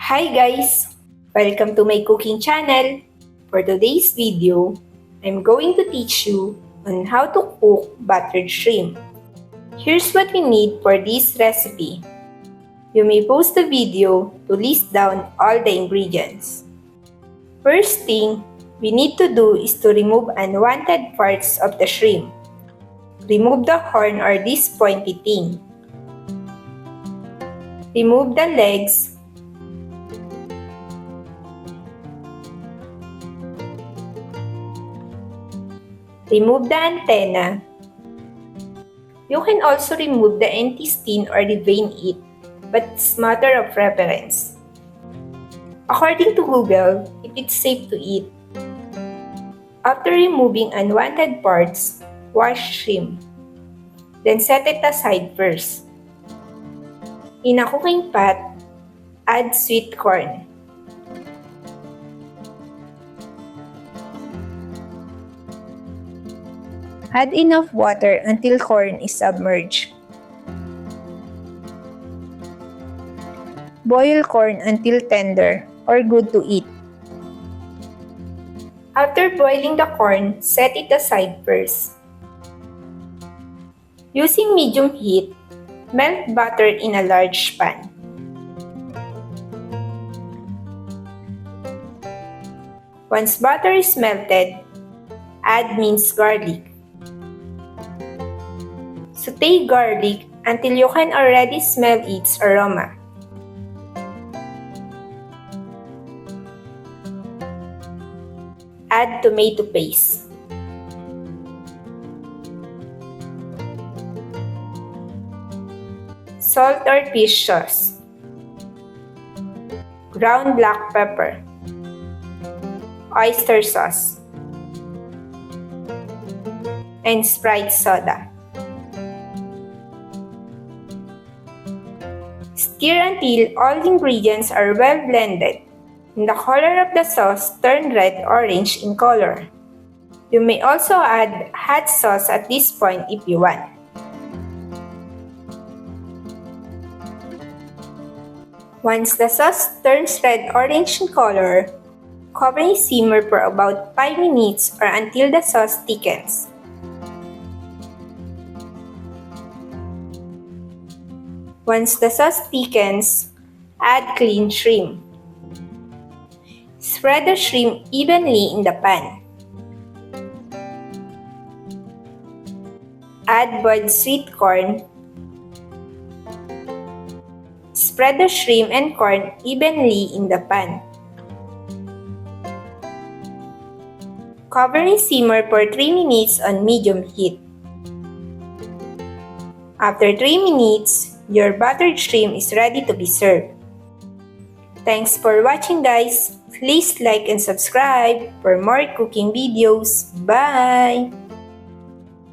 Hi guys! Welcome to my cooking channel. For today's video, I'm going to teach you on how to cook buttered shrimp. Here's what we need for this recipe. You may pause the video to list down all the ingredients. First thing we need to do is to remove unwanted parts of the shrimp. Remove the horn or this pointy thing. Remove the legs. Remove the antenna. You can also remove the intestine or revein it, but it's matter of preference. According to Google, if it's safe to eat. After removing unwanted parts, wash shrimp. Then set it aside first. In a cooking pot, add sweet corn. Add enough water until corn is submerged. Boil corn until tender or good to eat. After boiling the corn, set it aside first. Using medium heat, melt butter in a large pan. Once butter is melted, add minced garlic. Sauté garlic until you can already smell its aroma. Add tomato paste. Salt or fish sauce. Ground black pepper. Oyster sauce. And Sprite soda. Stir until all ingredients are well blended and the color of the sauce turn red-orange in color. You may also add hot sauce at this point if you want. Once the sauce turns red-orange in color, cover and simmer for about 5 minutes or until the sauce thickens. Once the sauce thickens, add cleaned shrimp. Spread the shrimp evenly in the pan. Add boiled sweet corn. Spread the shrimp and corn evenly in the pan. Cover and simmer for 3 minutes on medium heat. After 3 minutes, your buttered shrimp is ready to be served. Thanks for watching guys. Please like and subscribe for more cooking videos. Bye!